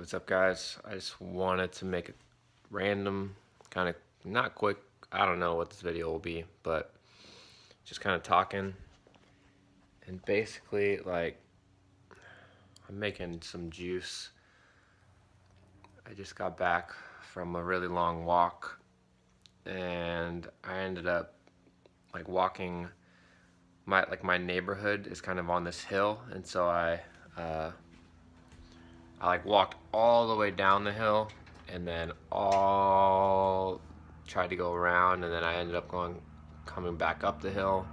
What's up, guys? I just wanted to make a random, kind of not quick, I don't know what this video will be, but just kind of talking. And basically, like, I'm making some juice. I just got back from a really long walk, and I ended up like walking. My neighborhood is kind of on this hill, and so I like walked all the way down the hill and then all tried to go around, and then I ended up coming back up the hill,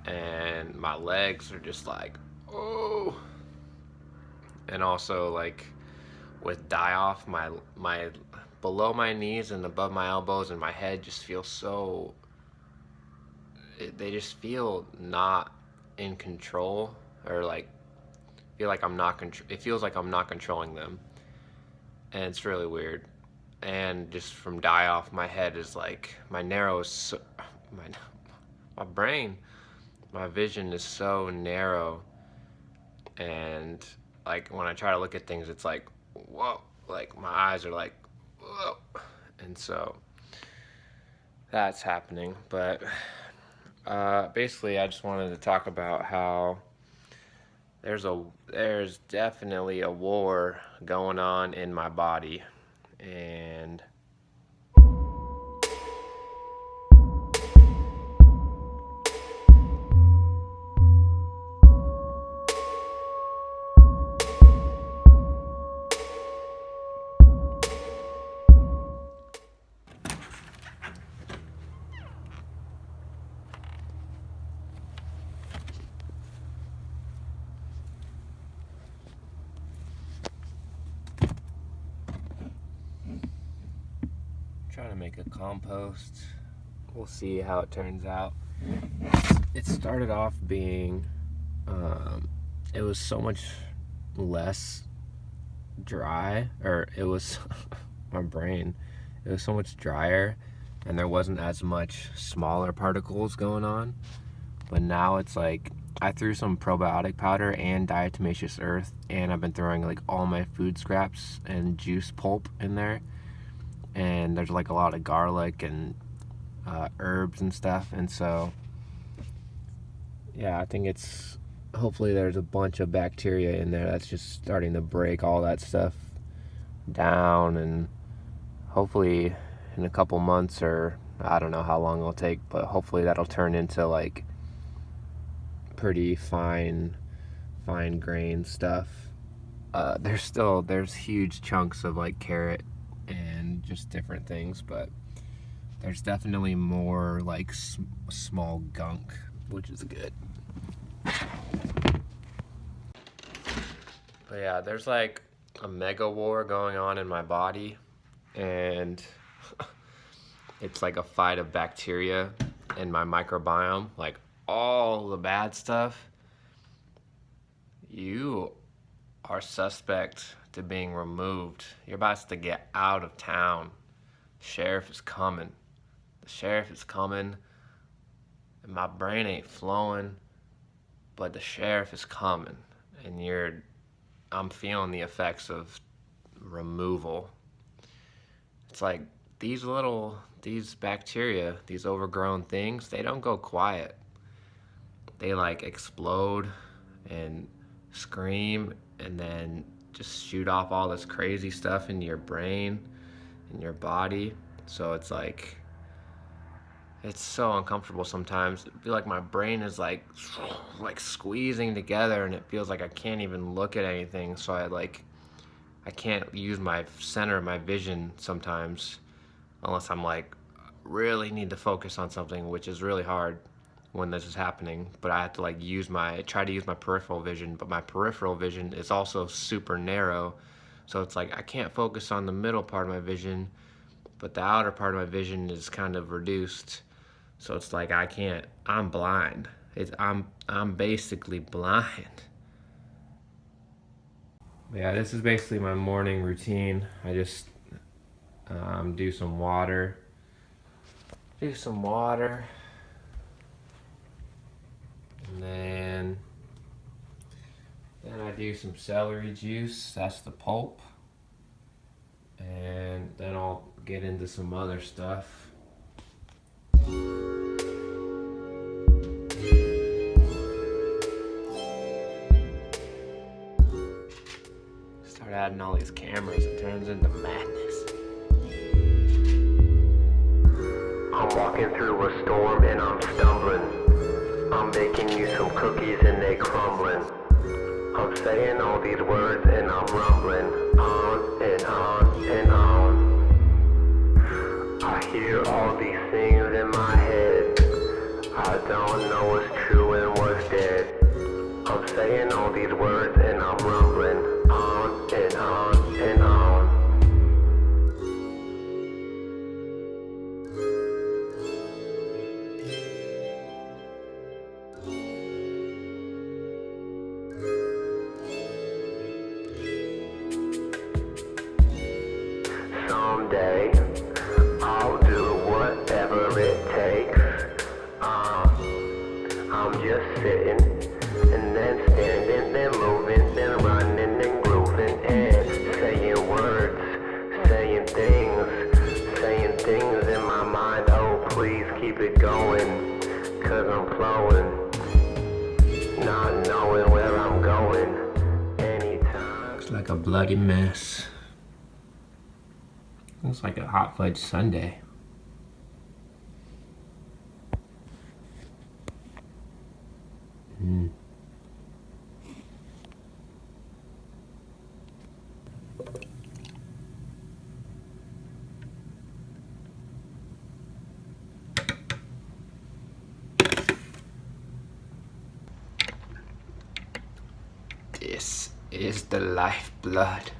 and my legs are just like, oh. And also, like, with die off, my below my knees and above my elbows and my head just feel so, they just feel not in control, or like feel like I'm not it feels like I'm not controlling them, and it's really weird. And just from die off, my head is like, my my brain, my vision is so narrow, and like when I try to look at things, it's like, whoa, like my eyes are like, whoa. And so that's happening. But basically, I just wanted to talk about how there's definitely a war going on in my body, and trying to make a compost. We'll see how it turns out. It started off being, it was so much less dry, or it was my brain, it was so much drier, and there wasn't as much smaller particles going on. But now it's like, I threw some probiotic powder and diatomaceous earth, and I've been throwing like all my food scraps and juice pulp in there, and there's like a lot of garlic and herbs and stuff. And so yeah, I think it's, hopefully there's a bunch of bacteria in there that's just starting to break all that stuff down, and hopefully in a couple months, or I don't know how long it'll take, but hopefully that'll turn into like pretty fine grain stuff. There's huge chunks of like carrot and just different things, but there's definitely more like small gunk, which is good. But yeah, there's like a mega war going on in my body, and it's like a fight of bacteria in my microbiome, like all the bad stuff. You are suspect to being removed. You're about to get out of town. The sheriff is coming. The sheriff is coming. And my brain ain't flowing, but the sheriff is coming. And I'm feeling the effects of removal. It's like these bacteria, these overgrown things, they don't go quiet. They like explode and scream, and then just shoot off all this crazy stuff into your brain and your body. So it's like, it's so uncomfortable sometimes. I feel like my brain is like squeezing together, and it feels like I can't even look at anything. So I can't use my center of my vision sometimes, unless I'm like really need to focus on something, which is really hard when this is happening. But I have to like try to use my peripheral vision, but my peripheral vision is also super narrow. So it's like I can't focus on the middle part of my vision, but the outer part of my vision is kind of reduced. So it's like I'm blind. I'm basically blind. Yeah, this is basically my morning routine. I just do some water. And then I do some celery juice. That's the pulp. get into some other stuff. Start adding all these cameras, it turns into madness. I'm walking through a storm and I'm stumbling. I'm baking you some cookies and they crumbling. I'm saying all these words and I'm rumbling on and on and on. I hear all these things in my head. I don't know what's true and what's dead. I'm saying all these words and I'm rumbling on and on and on. Someday, I'll do whatever it takes. I'm just sitting, and then standing, then moving, then running, and grooving, and saying words, saying things in my mind. Oh, please keep it going, 'cause I'm flowing, not knowing where I'm going anytime. Looks like a bloody mess. Looks like a hot fudge sundae. This is the lifeblood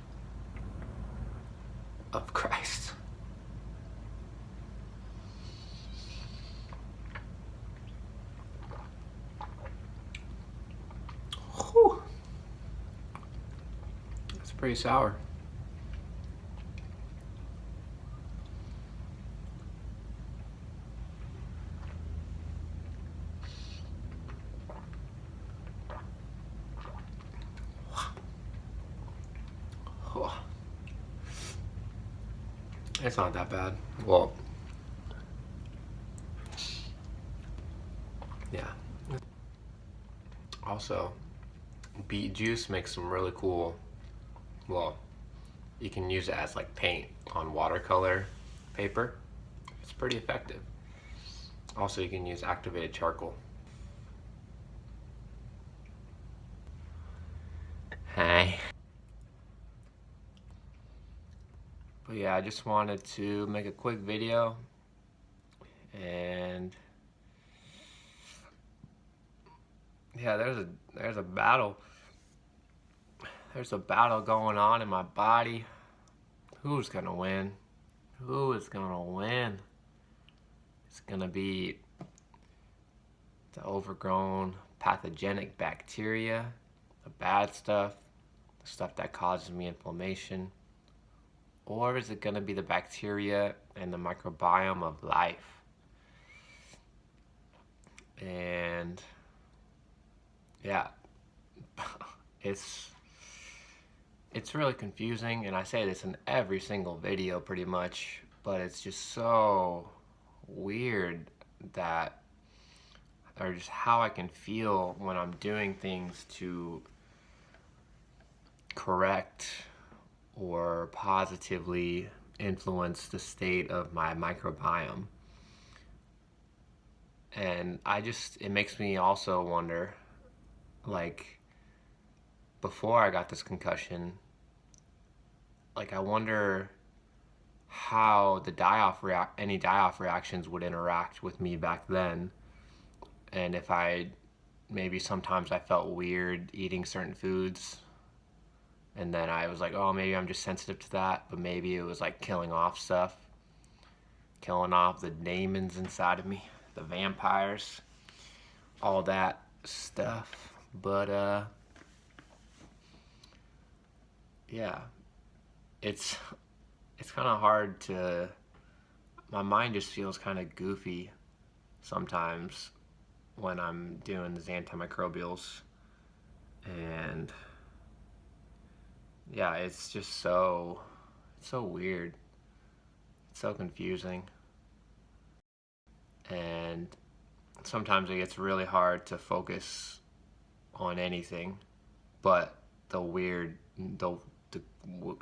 of Christ. Whew. That's pretty sour. It's not that bad. Well, yeah. Also, beet juice makes some really cool, well, you can use it as like paint on watercolor paper. It's pretty effective. Also, you can use activated charcoal. Hi. But yeah, I just wanted to make a quick video, and yeah, there's a battle. There's a battle going on in my body. Who's gonna win? Who is gonna win? It's gonna be the overgrown pathogenic bacteria, the bad stuff, the stuff that causes me inflammation. Or is it going to be the bacteria and the microbiome of life? And yeah, it's really confusing, and I say this in every single video pretty much, but it's just so weird that, or just how I can feel when I'm doing things to correct or positively influence the state of my microbiome. And it makes me also wonder, like, before I got this concussion, like, I wonder how the any die-off reactions would interact with me back then, and if maybe sometimes I felt weird eating certain foods, and then I was like, oh, maybe I'm just sensitive to that, but maybe it was like killing off stuff, killing off the demons inside of me, the vampires, all that stuff. But yeah, it's kind of hard to, my mind just feels kind of goofy sometimes when I'm doing these antimicrobials, and yeah, it's just so weird It's so confusing. And sometimes it gets really hard to focus on anything but the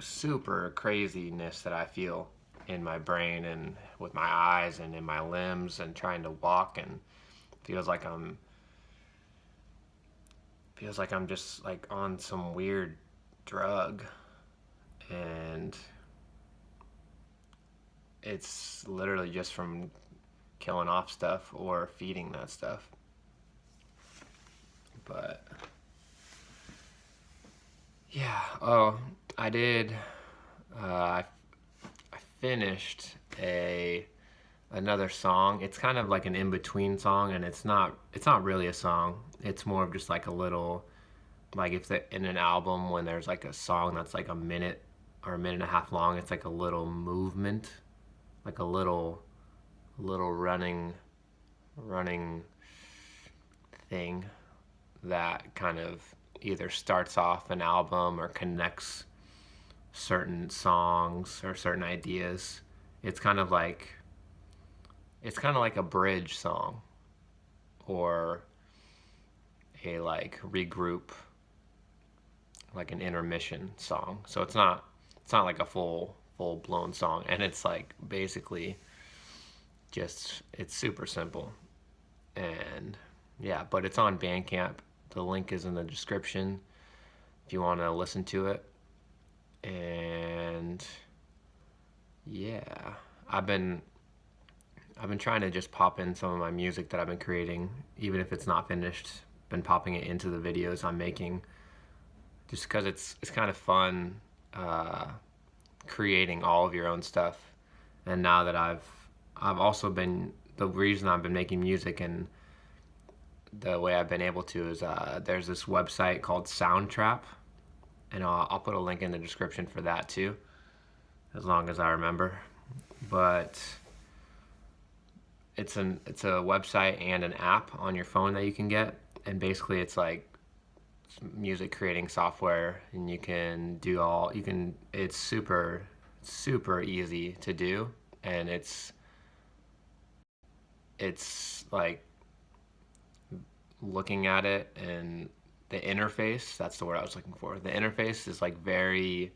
super craziness that I feel in my brain and with my eyes and in my limbs and trying to walk, and feels like I'm just like on some weird drug, and it's literally just from killing off stuff or feeding that stuff. But yeah, oh, I did. I finished another song. It's kind of like an in-between song, and it's not really a song. It's more of just like a little, like if in an album when there's like a song that's like a minute or a minute and a half long, it's like a little movement, like a little running thing that kind of either starts off an album or connects certain songs or certain ideas. It's kind of like a bridge song, or a like regroup, like an intermission song. So it's not like a full blown song, and it's like basically just, it's super simple. And yeah, but it's on Bandcamp. The link is in the description if you want to listen to it. And yeah, I've been trying to just pop in some of my music that I've been creating, even if it's not finished. Been popping it into the videos I'm making, just because it's kind of fun creating all of your own stuff. And now that I've also been, the reason I've been making music and the way I've been able to is there's this website called Soundtrap, and I'll put a link in the description for that too, as long as I remember. But it's a website and an app on your phone that you can get, and basically it's like music creating software, and it's super easy to do, and it's like looking at it, and the interface, that's the word I was looking for. The interface is like very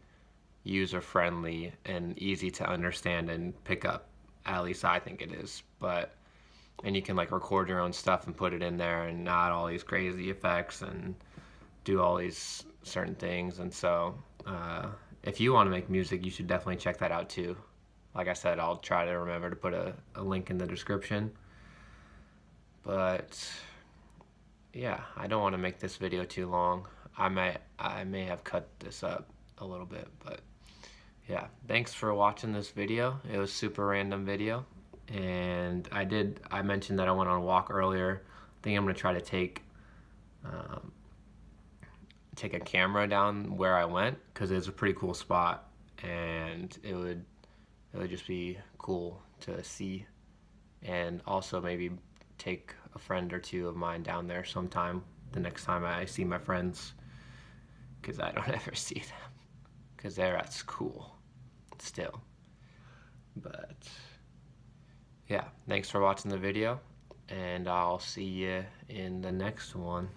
user friendly and easy to understand and pick up. At least I think it is. And you can like record your own stuff and put it in there and add all these crazy effects and do all these certain things. And so if you want to make music, you should definitely check that out too. Like I said, I'll try to remember to put a link in the description. But yeah, I don't want to make this video too long. I may have cut this up a little bit, but yeah, thanks for watching this video. It was a super random video, and I mentioned that I went on a walk earlier. I think I'm gonna try to take a camera down where I went, because it's a pretty cool spot, and it would just be cool to see. And also maybe take a friend or two of mine down there sometime, the next time I see my friends, because I don't ever see them, because they're at school still. But yeah, thanks for watching the video, and I'll see you in the next one.